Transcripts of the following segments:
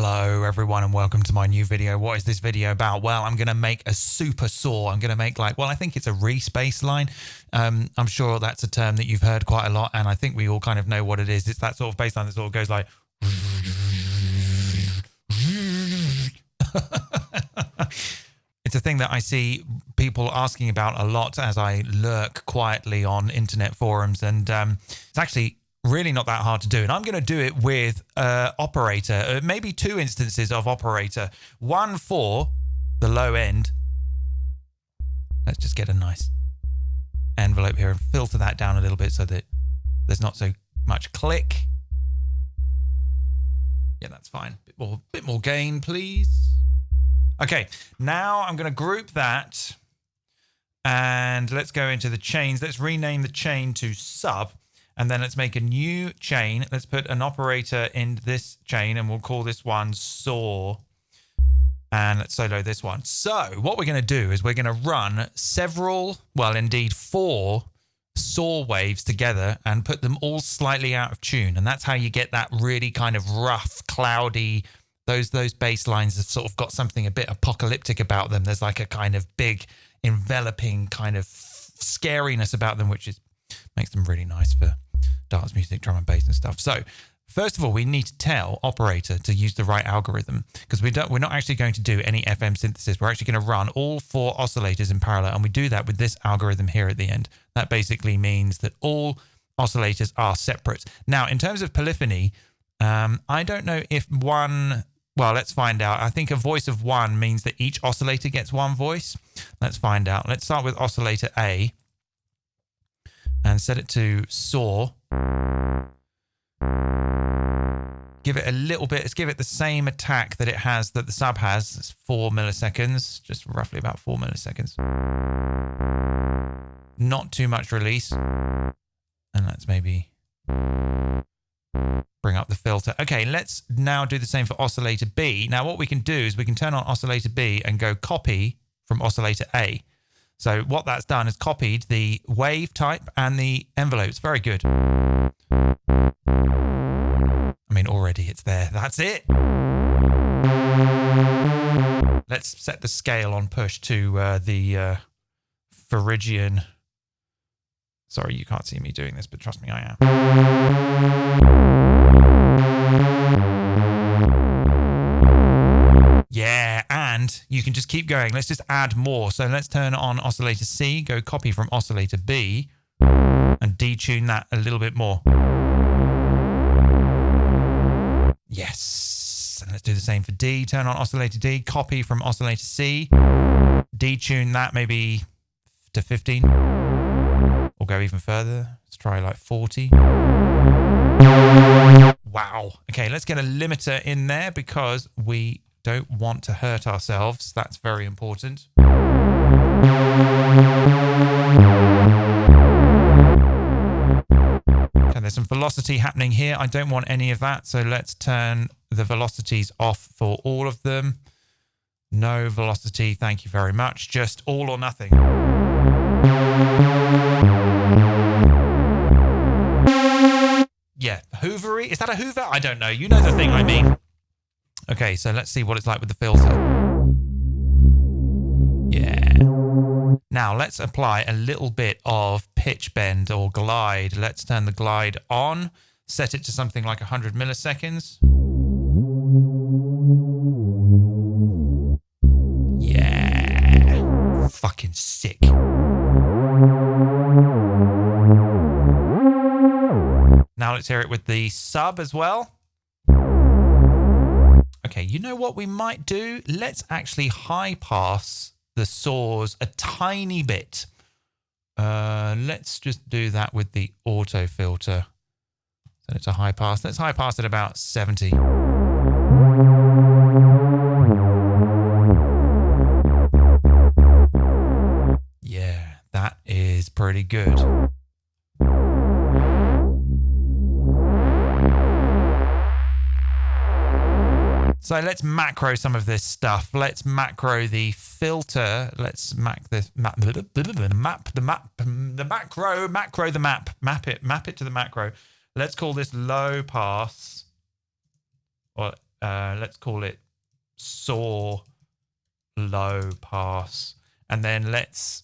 Hello everyone and welcome to my new video. What is this video about? Well, I'm going to make a super saw. I'm going to make I think it's a Reese bass line. I'm sure that's a term that you've heard quite a lot and I think we all kind of know what it is. It's that sort of bass line that sort of goes like... It's a thing that I see people asking about a lot as I lurk quietly on internet forums, and it's actually really not that hard to do. And I'm going to do it with operator, maybe two instances of operator, one for the low end. Let's just get a nice envelope here and filter that down a little bit so that there's not so much click. Yeah, that's fine. Bit more gain, please. Okay, now I'm going to group that and let's go into the chains. Let's rename the chain to sub and then let's make a new chain. Let's put an operator in this chain and we'll call this one saw. And let's solo this one. So what we're going to do is we're going to run four saw waves together and put them all slightly out of tune. And that's how you get that really kind of rough, cloudy... Those bass lines have sort of got something a bit apocalyptic about them. There's like a kind of big enveloping kind of scariness about them, which makes them really nice for dance music, drum and bass and stuff. So first of all, we need to tell operator to use the right algorithm because we're not actually going to do any FM synthesis. We're actually going to run all four oscillators in parallel, and we do that with this algorithm here at the end. That basically means that all oscillators are separate. Now, in terms of polyphony, I don't know if one... Well, let's find out. I think a voice of one means that each oscillator gets one voice. Let's find out. Let's start with oscillator A and set it to saw. Give it a little bit. Let's give it the same attack that it has, that the sub has. It's 4 milliseconds, just roughly about 4 milliseconds. Not too much release. And let's maybe... bring up the filter. Okay, let's now do the same for oscillator B. Now what we can do is we can turn on oscillator B and go copy from oscillator A. So what that's done is copied the wave type and the envelopes. Very good. I mean, already it's there. That's it. Let's set the scale on push to the Phrygian. Sorry, you can't see me doing this, but trust me, I am. Yeah, and you can just keep going. Let's just add more. So let's turn on oscillator C, go copy from oscillator B, and detune that a little bit more. Yes. And let's do the same for D. Turn on oscillator D, copy from oscillator C, detune that maybe to 15. Or go even further. Let's try like 40. Wow. Okay, let's get a limiter in there because we don't want to hurt ourselves. That's very important. Okay, there's some velocity happening here. I don't want any of that. So let's turn the velocities off for all of them. No velocity. Thank you very much. Just all or nothing. Yeah, hoovery. Is that a hoover? I don't know. You know the thing I mean. Okay, so let's see what it's like with the filter. Yeah. Now let's apply a little bit of pitch bend or glide. Let's turn the glide on. Set it to something like 100 milliseconds. Yeah. Fucking sick. Now let's hear it with the sub as well. Okay, you know what we might do? Let's actually high pass the saws a tiny bit. Let's just do that with the auto filter. Set it to high pass. Let's high pass at about 70. Yeah, that is pretty good. So let's macro some of this stuff. Let's macro the filter. Let's map it to the macro. Let's call this low pass. Or let's call it saw low pass. And then let's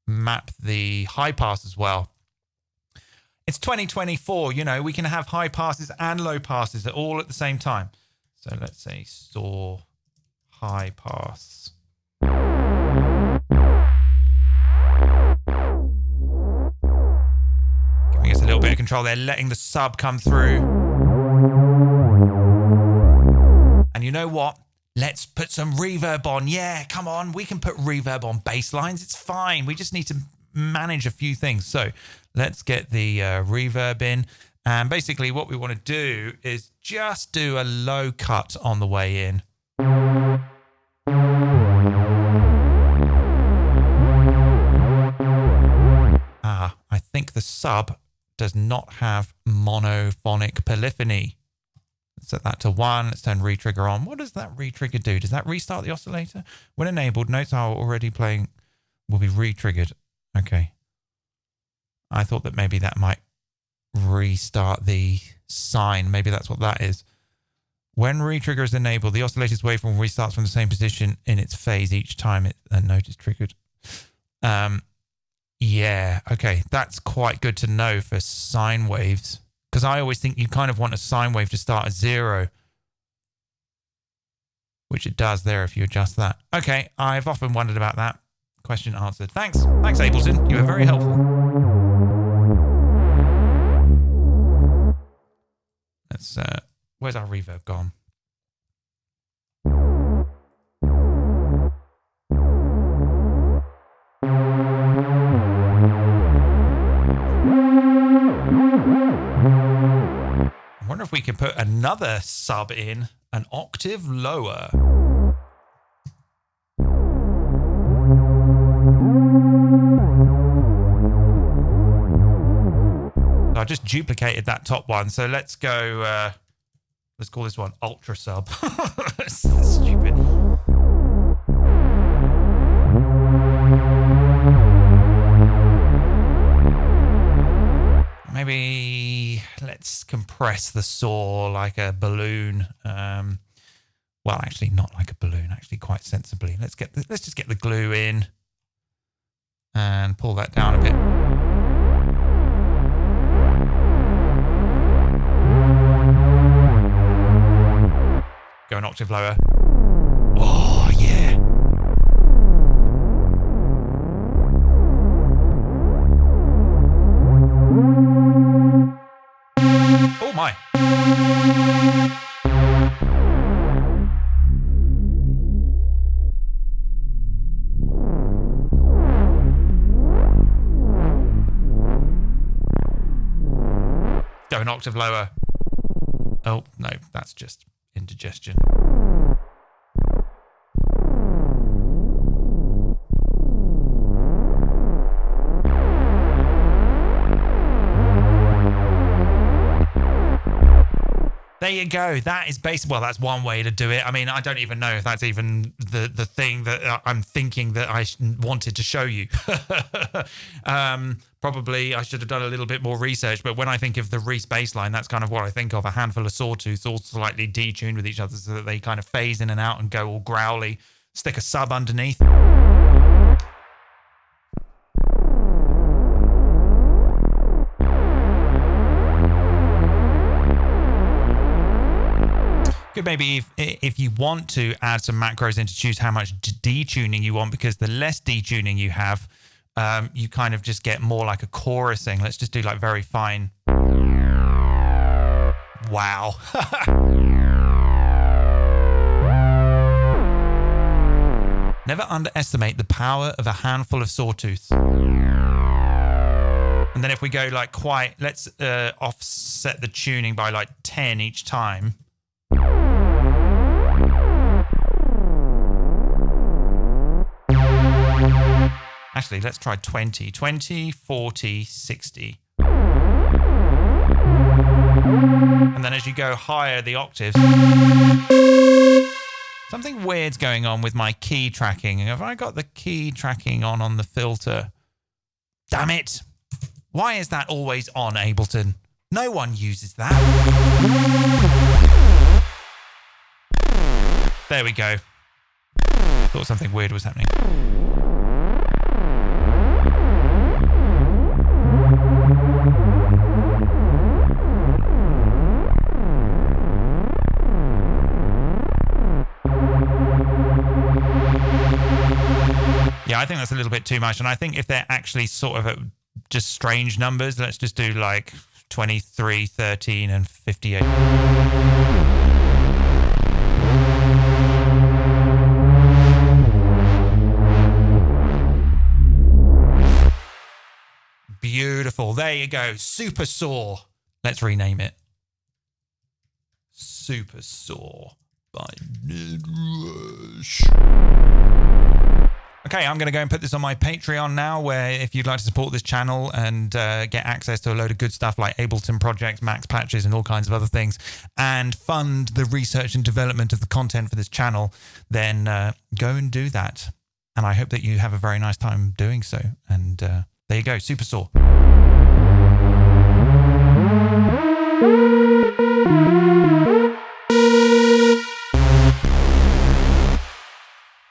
map the high pass as well. It's 2024, you know, we can have high passes and low passes all at the same time. So let's say saw high pass. Giving us a little bit of control there, letting the sub come through. And you know what? Let's put some reverb on. Yeah, come on. We can put reverb on bass lines. It's fine. We just need to manage a few things. So let's get the reverb in. And basically what we want to do is just do a low cut on the way in. I think the sub does not have monophonic polyphony. Let's set that to 1. Let's turn retrigger on. What does that retrigger do? Does that restart the oscillator? When enabled, notes are already playing will be retriggered. Okay. I thought that maybe that might restart the sine. Maybe that's what that is. When retrigger is enabled, the oscillator's waveform restarts from the same position in its phase each time a note is triggered. Yeah, okay. That's quite good to know for sine waves. Because I always think you kind of want a sine wave to start at 0. Which it does there if you adjust that. Okay, I've often wondered about that. Question answered. Thanks. Thanks, Ableton. You were very helpful. Let's, where's our reverb gone? I wonder if we can put another sub in an octave lower. So I just duplicated that top one. So let's go, let's call this one ultra sub. Stupid. Maybe let's compress the saw like a balloon. Well, actually not like a balloon, actually quite sensibly. Let's just get the glue in and pull that down a bit. Go an octave lower. Oh, yeah. Oh, my. Go an octave lower. Oh, no, that's just indigestion. There you go. That is basically, well, that's one way to do it. I mean, I don't even know if that's even the thing that I'm thinking that I wanted to show you. Probably I should have done a little bit more research, but when I think of the Reese bass line, that's kind of what I think of, a handful of sawtooths all slightly detuned with each other so that they kind of phase in and out and go all growly. Stick a sub underneath. Good, maybe if you want to add some macros in to choose how much detuning you want, because the less detuning you have, you kind of just get more like a chorusing. Let's just do like very fine. Wow. Never underestimate the power of a handful of sawtooths. And then if we go like quite, let's offset the tuning by like 10 each time. Actually, let's try 20. 20, 40, 60. And then as you go higher the octaves, something weird's going on with my key tracking. Have I got the key tracking on the filter? Damn it. Why is that always on, Ableton? No one uses that. There we go. Thought something weird was happening. Yeah, I think that's a little bit too much. And I think if they're actually sort of just strange numbers, let's just do like 23, 13, and 58. Beautiful. There you go. Super Saw. Let's rename it. Super Saw by Ned Rush. Okay, I'm going to go and put this on my Patreon now, where if you'd like to support this channel and get access to a load of good stuff like Ableton projects, Max patches, and all kinds of other things, and fund the research and development of the content for this channel, then go and do that. And I hope that you have a very nice time doing so. And there you go, Super Saw.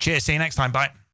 Cheers, see you next time, bye.